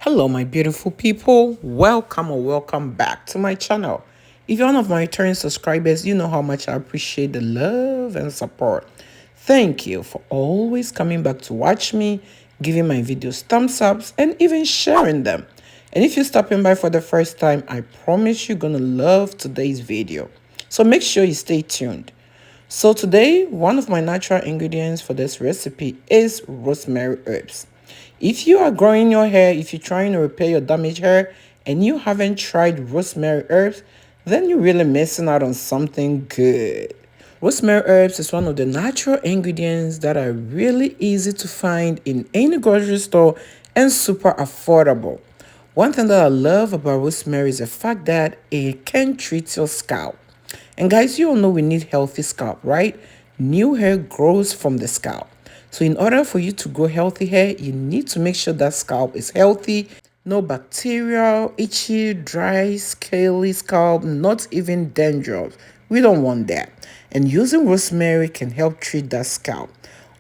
Hello, my beautiful people. Welcome or welcome back to my channel. If you're one of my returning subscribers, you know how much I appreciate the love and support. Thank you for always coming back to watch me, giving my videos thumbs ups, and even sharing them. And if you're stopping by for the first time, I promise you're gonna love today's video. So make sure you stay tuned. So today, one of my natural ingredients for this recipe is rosemary herbs. If you are growing your hair, if you're trying to repair your damaged hair, and you haven't tried rosemary herbs, then you're really missing out on something good. Rosemary herbs is one of the natural ingredients that are really easy to find in any grocery store and super affordable. One thing that I love about rosemary is the fact that it can treat your scalp. And guys, you all know we need healthy scalp, right? New hair grows from the scalp. So in order for you to grow healthy hair, you need to make sure that scalp is healthy. No bacterial, itchy, dry, scaly scalp, not even dandruff. We don't want that. And using rosemary can help treat that scalp.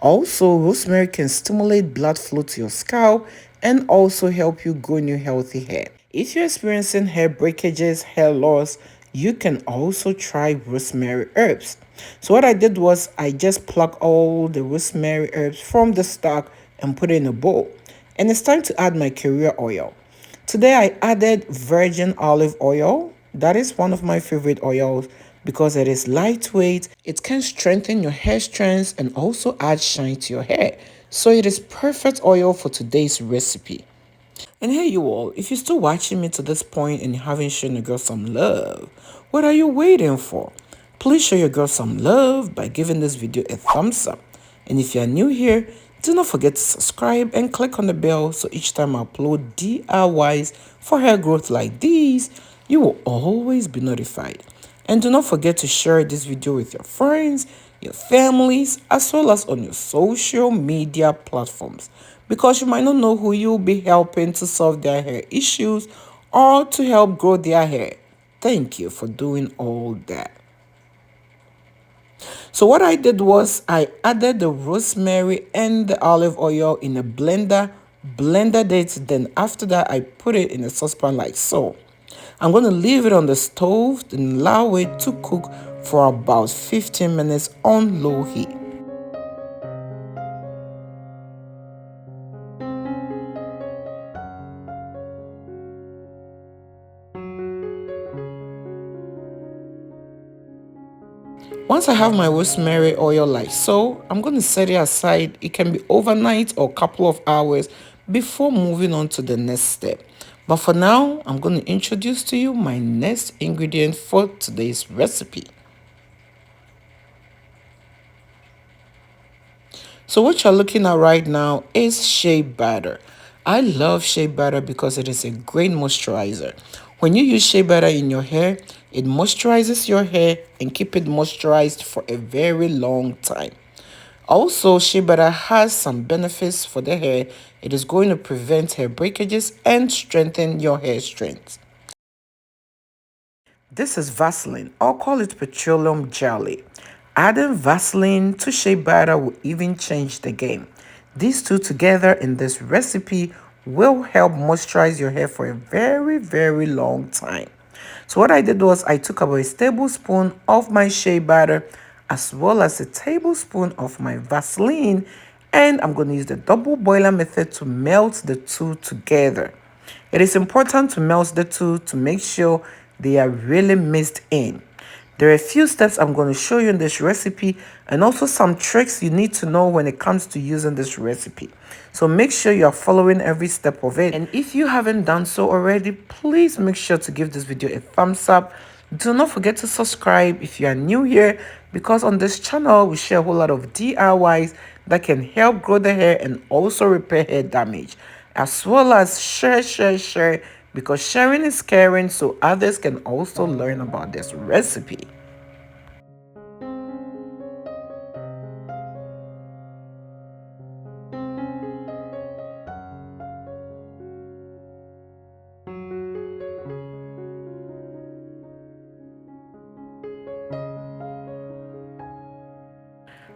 Also, rosemary can stimulate blood flow to your scalp and also help you grow new healthy hair. If you're experiencing hair breakages, hair loss, you can also try rosemary herbs. So what I did was I just plucked all the rosemary herbs from the stalk and put it in a bowl. And it's time to add my carrier oil. Today I added virgin olive oil. That is one of my favorite oils because it is lightweight. It can strengthen your hair strands and also add shine to your hair. So it is perfect oil for today's recipe. And hey you all, if you're still watching me to this point and you haven't shown your girl some love, what are you waiting for? Please show your girl some love by giving this video a thumbs up. And if you're new here, do not forget to subscribe and click on the bell so each time I upload DIYs for hair growth like these, you will always be notified. And do not forget to share this video with your friends, your families, as well as on your social media platforms, because you might not know who you'll be helping to solve their hair issues or to help grow their hair. Thank you for doing all that. So what I did was I added the rosemary and the olive oil in a blended it, then after that I put it in a saucepan like so. I'm going to leave it on the stove and allow it to cook for about 15 minutes on low heat. Once I have my rosemary oil like so, I'm going to set it aside. It can be overnight or a couple of hours before moving on to the next step. But for now, I'm going to introduce to you my next ingredient for today's recipe. So what you're looking at right now is shea butter. I love shea butter because it is a great moisturizer. When you use shea butter in your hair, it moisturizes your hair and keep it moisturized for a very long time. Also, shea butter has some benefits for the hair. It is going to prevent hair breakages and strengthen your hair strength. This is Vaseline, or call it petroleum jelly. Adding Vaseline to shea butter will even change the game. These two together in this recipe will help moisturize your hair for a very long time. So what I did was I took about a tablespoon of my shea butter as well as a tablespoon of my Vaseline, and I'm going to use the double boiler method to melt the two together. It is important to melt the two to make sure they are really mixed in. There are a few steps I'm going to show you in this recipe and also some tricks you need to know when it comes to using this recipe. So make sure you are following every step of it. And if you haven't done so already, please make sure to give this video a thumbs up. Do not forget to subscribe if you are new here, because on this channel we share a whole lot of DIYs that can help grow the hair and also repair hair damage, as well as share, because sharing is caring, so others can also learn about this recipe.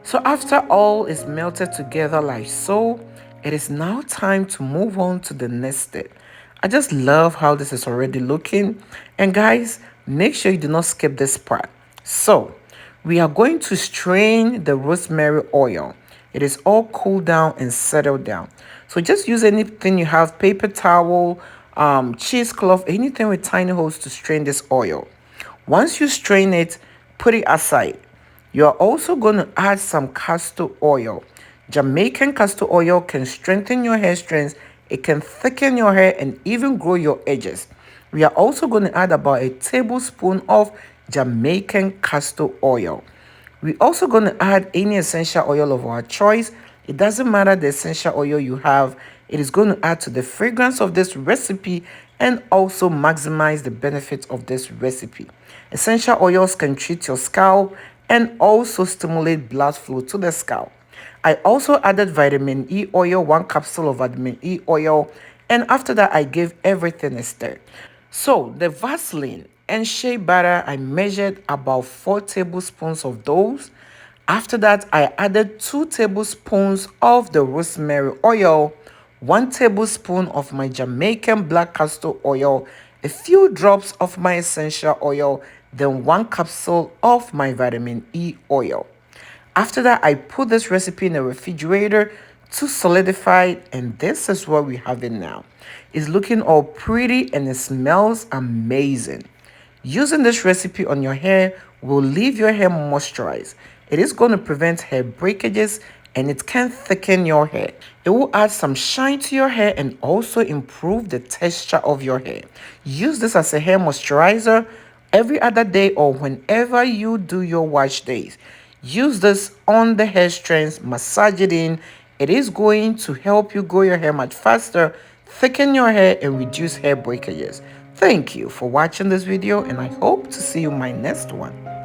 So after all is melted together like so, it is now time to move on to the next step. I just love how this is already looking. And guys, make sure you do not skip this part. So we are going to strain the rosemary oil. It is all cooled down and settled down. So just use anything you have, paper towel, cheesecloth, anything with tiny holes to strain this oil. Once you strain it, put it aside. You are also going to add some castor oil. Jamaican castor oil can strengthen your hair strands, it can thicken your hair and even grow your edges. We are also going to add about a tablespoon of Jamaican castor oil. We're also going to add any essential oil of our choice. It doesn't matter the essential oil you have. It is going to add to the fragrance of this recipe and also maximize the benefits of this recipe. Essential oils can treat your scalp and also stimulate blood flow to the scalp. I also added vitamin E oil, 1 capsule of vitamin E oil, and after that I gave everything a stir. So the vaseline and shea butter, I measured about 4 tablespoons of those. After that, I added 2 tablespoons of the rosemary oil, 1 tablespoon of my Jamaican black castor oil, a few drops of my essential oil, then 1 capsule of my vitamin E oil. After that, I put this recipe in the refrigerator to solidify, and this is what we have it now. It's looking all pretty and it smells amazing. Using this recipe on your hair will leave your hair moisturized. It is going to prevent hair breakages and it can thicken your hair. It will add some shine to your hair and also improve the texture of your hair. Use this as a hair moisturizer every other day or whenever you do your wash days. Use this on the hair strands, massage it in. It is going to help you grow your hair much faster, thicken your hair, and reduce hair breakages. Thank you for watching this video, and I hope to see you in my next one.